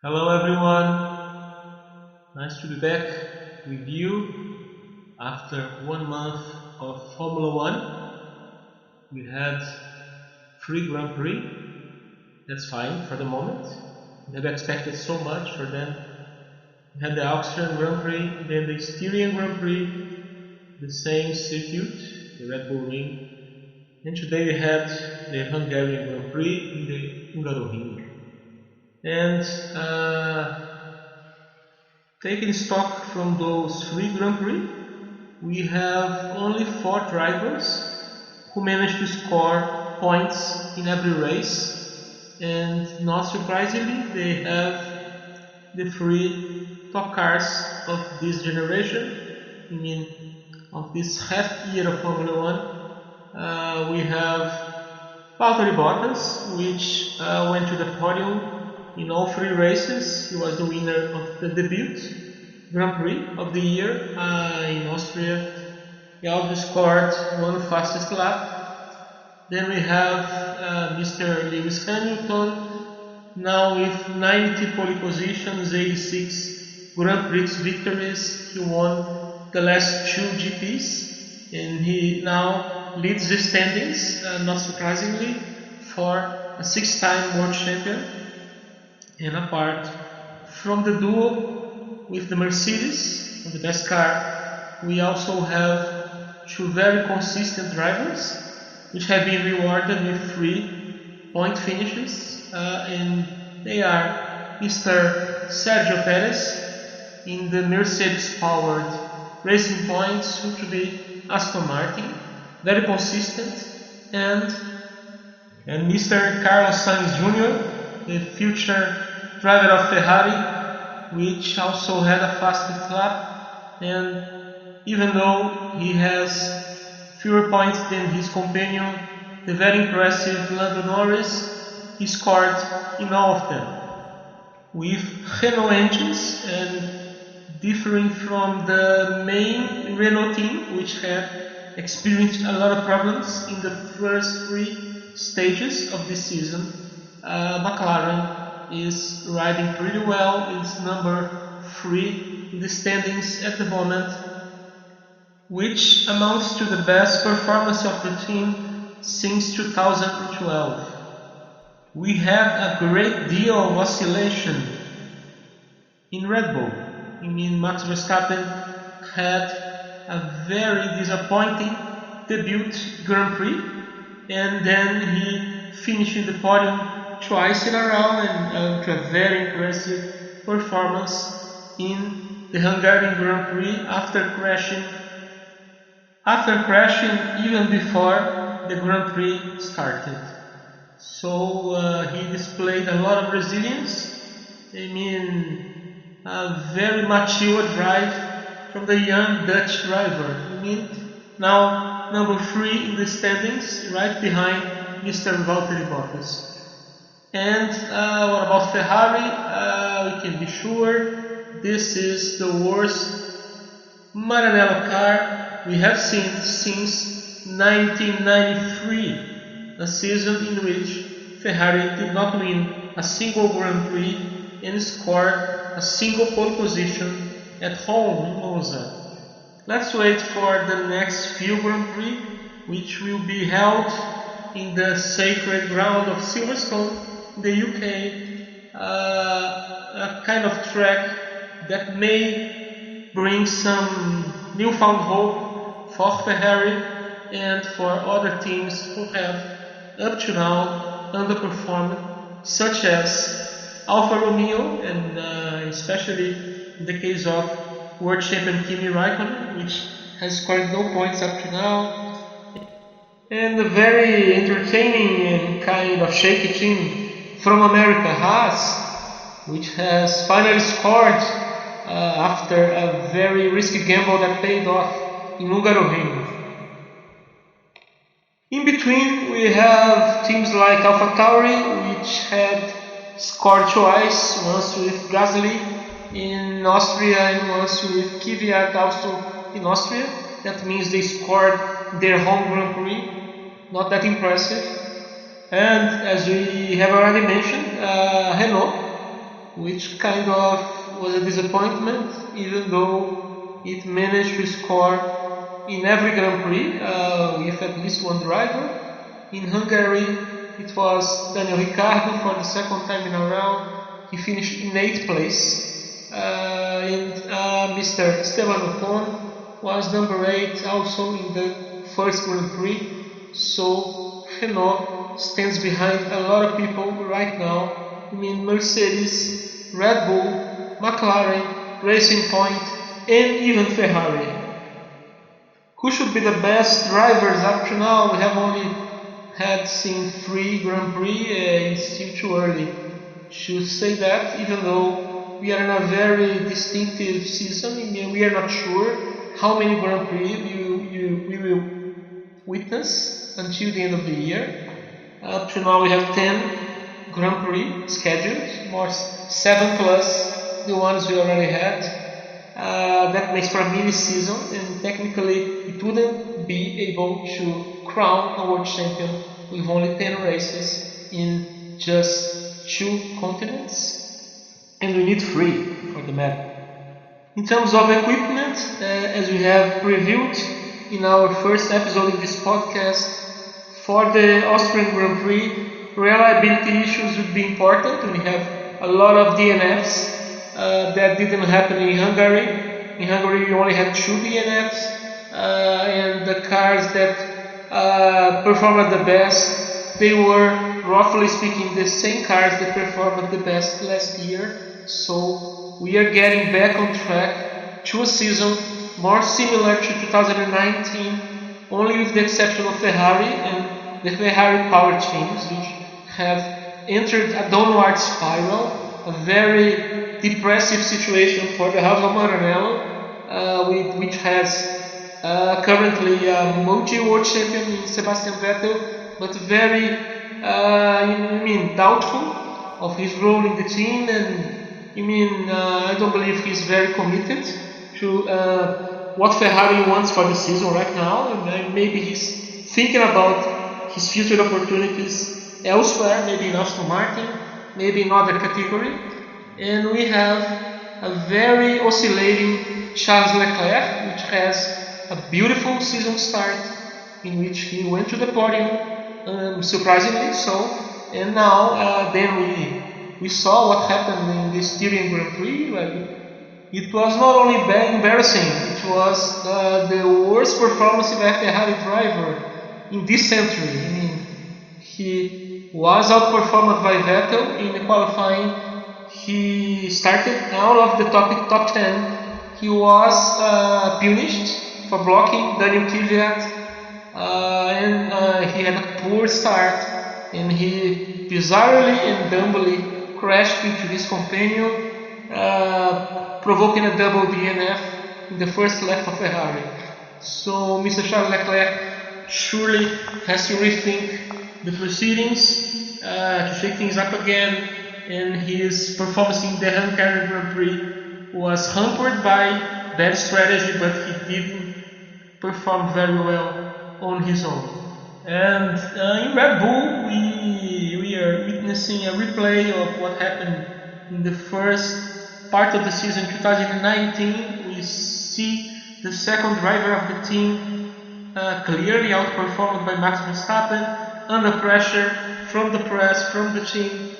Hello everyone, nice to be back with you after 1 month of Formula 1. We had 3 Grand Prix, that's fine for the moment. We have expected so much for them. We had the Austrian Grand Prix, then the Styrian Grand Prix, the same circuit, the Red Bull Ring, and today we had the Hungarian Grand Prix in the Hungaroring. And taking stock from those 3 Grand Prix, we have only 4 drivers who managed to score points in every race, and not surprisingly, they have the 3 top cars of this generation. I mean, of this half year of Formula 1, we have Valtteri Bottas, which went to the podium in all 3 races. He was the winner of the debut Grand Prix of the year in Austria. He also scored 1 fastest lap. Then we have Mr. Lewis Hamilton, now with 90 pole positions, 86 Grand Prix victories. He won the last 2 GPs and he now leads the standings, not surprisingly, for a 6-time world champion. And apart from the duo with the Mercedes, the best car, we also have 2 very consistent drivers, which have been rewarded with 3 point finishes, and they are Mr. Sergio Perez in the Mercedes-powered Racing Point, soon to be Aston Martin, very consistent, and Mr. Carlos Sainz Jr., the future driver of Ferrari, which also had a fastest lap, and even though he has fewer points than his companion, the very impressive Lando Norris, he scored in all of them. With Renault engines, and differing from the main Renault team, which had experienced a lot of problems in the first 3 stages of this season, McLaren is riding pretty well. It's number 3 in the standings at the moment, which amounts to the best performance of the team since 2012. We have a great deal of oscillation in Red Bull. I mean, Max Verstappen had a very disappointing debut Grand Prix, and then he finished in the podium twice in a row, and to a very impressive performance in the Hungarian Grand Prix after crashing even before the Grand Prix started. So he displayed a lot of resilience. I mean, a very mature drive from the young Dutch driver. I mean, now number 3 in the standings, right behind Mr. Valtteri Bottas. And what about Ferrari? We can be sure this is the worst Maranello car we have seen since 1993, a season in which Ferrari did not win a single Grand Prix and scored a single pole position at home in Monza. Let's wait for the next few Grand Prix, which will be held in the sacred ground of Silverstone in the UK, a kind of track that may bring some newfound hope for Ferrari and for other teams who have up to now underperformed, such as Alfa Romeo and especially in the case of World Champion Kimi Raikkonen, which has scored no points up to now, and a very entertaining and kind of shaky team from America, Haas, which has finally scored after a very risky gamble that paid off in Hungaroring. In between, we have teams like AlphaTauri, which had scored twice, once with Gasly in Austria and once with Kvyat also in Austria. That means they scored their home Grand Prix. Not that impressive. And as we have already mentioned, Renault, which kind of was a disappointment, even though it managed to score in every Grand Prix with at least one driver. In Hungary, it was Daniel Ricciardo for the second time in a row. He finished in 8th place. And Mr. Esteban Ocon was number 8 also in the first Grand Prix. So Renault stands behind a lot of people right now. I mean Mercedes, Red Bull, McLaren, Racing Point, and even Ferrari. Who should be the best drivers up to now? We have only had seen 3 Grand Prix. It's still too early to say that, even though we are in a very distinctive season. I mean, we are not sure how many Grand Prix we will witness until the end of the year. Up to now we have 10 Grand Prix scheduled, more 7 plus the ones we already had. That makes for a mini season, and technically it wouldn't be able to crown a world champion with only 10 races in just 2 continents, and we need 3 for the medal. In terms of equipment, as we have previewed in our first episode of this podcast, for the Austrian Grand Prix, reliability issues would be important. We have a lot of DNFs that didn't happen in Hungary. In Hungary, we only had 2 DNFs, and the cars that performed the best, they were, roughly speaking, the same cars that performed the best last year. So we are getting back on track to a season more similar to 2019, only with the exception of Ferrari and the Ferrari power teams, which have entered a downward spiral, a very depressive situation for the house of Maranello, which has currently a multi-world champion in Sebastian Vettel, but very, doubtful of his role in the team, and I don't believe he's very committed to what Ferrari wants for the season right now, and maybe he's thinking about his future opportunities elsewhere, maybe in Aston Martin, maybe in other category. And we have a very oscillating Charles Leclerc, which has a beautiful season start in which he went to the podium, surprisingly so, and now then we saw what happened in the Styrian Grand Prix. It was not only embarrassing, it was the worst performance of a Ferrari driver in this century. He was outperformed by Vettel in the qualifying. He started out of the top 10. He was punished for blocking Daniel Kvyat, and he had a poor start, and he bizarrely and dumbly crashed into his companion, provoking a double DNF in the first lap of Ferrari. So Mr. Charles Leclerc surely has to rethink the proceedings, to shake things up again, and his performance in the Hungarian Grand Prix was hampered by bad strategy, but he didn't perform very well on his own. And in Red Bull, we are witnessing a replay of what happened in the first part of the season 2019, we see the second driver of the team clearly outperformed by Max Verstappen under pressure from the press, from the team.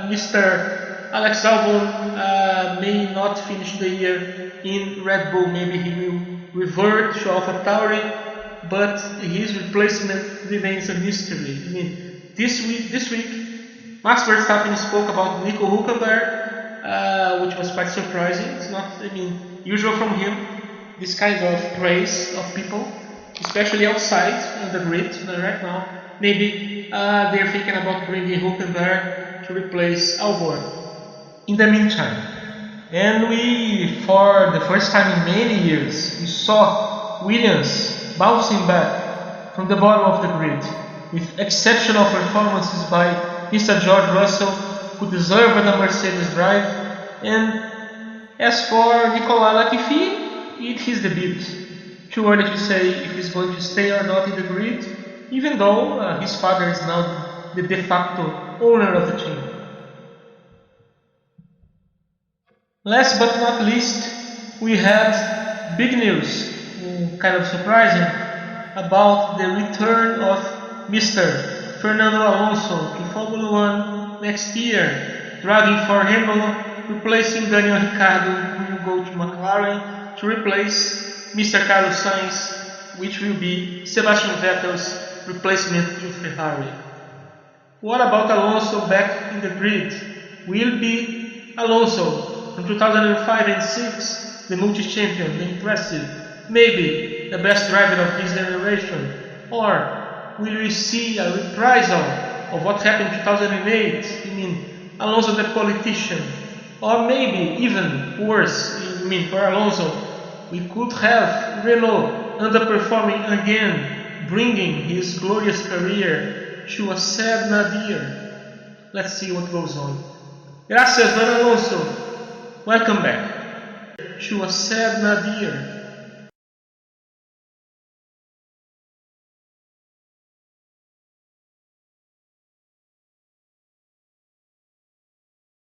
Mr. Alex Albon may not finish the year in Red Bull. Maybe he will revert to AlphaTauri, but his replacement remains a mystery. I mean, this week, Max Verstappen spoke about Nico Hülkenberg, which was quite surprising. It's not, usual from him, this kind of praise of people, especially outside on the grid right now. Maybe they're thinking about bringing Hülkenberg to replace Albon in the meantime. And we, for the first time in many years, we saw Williams bouncing back from the bottom of the grid with exceptional performances by Mr. George Russell, who deserved a Mercedes drive. And as for Nicolas Latifi, it is the debut. Too early to say if he's going to stay or not in the grid, even though his father is now the de facto owner of the team. Last but not least, we had big news, kind of surprising, about the return of Mr. Fernando Alonso to Formula 1 next year, driving for Renault, replacing Daniel Ricciardo, who will go to McLaren to replace Mr. Carlos Sainz, which will be Sebastian Vettel's replacement in Ferrari. What about Alonso back in the grid? Will be Alonso from 2005 and 6, the multi-champion, the impressive, maybe the best driver of this generation? Or will we see a reprisal of what happened in 2008? Alonso the politician. Or maybe even worse, for Alonso, we could have Renault underperforming again, bringing his glorious career to a sad nadir. Let's see what goes on. Gracias, Alonso. Welcome back to a sad nadir.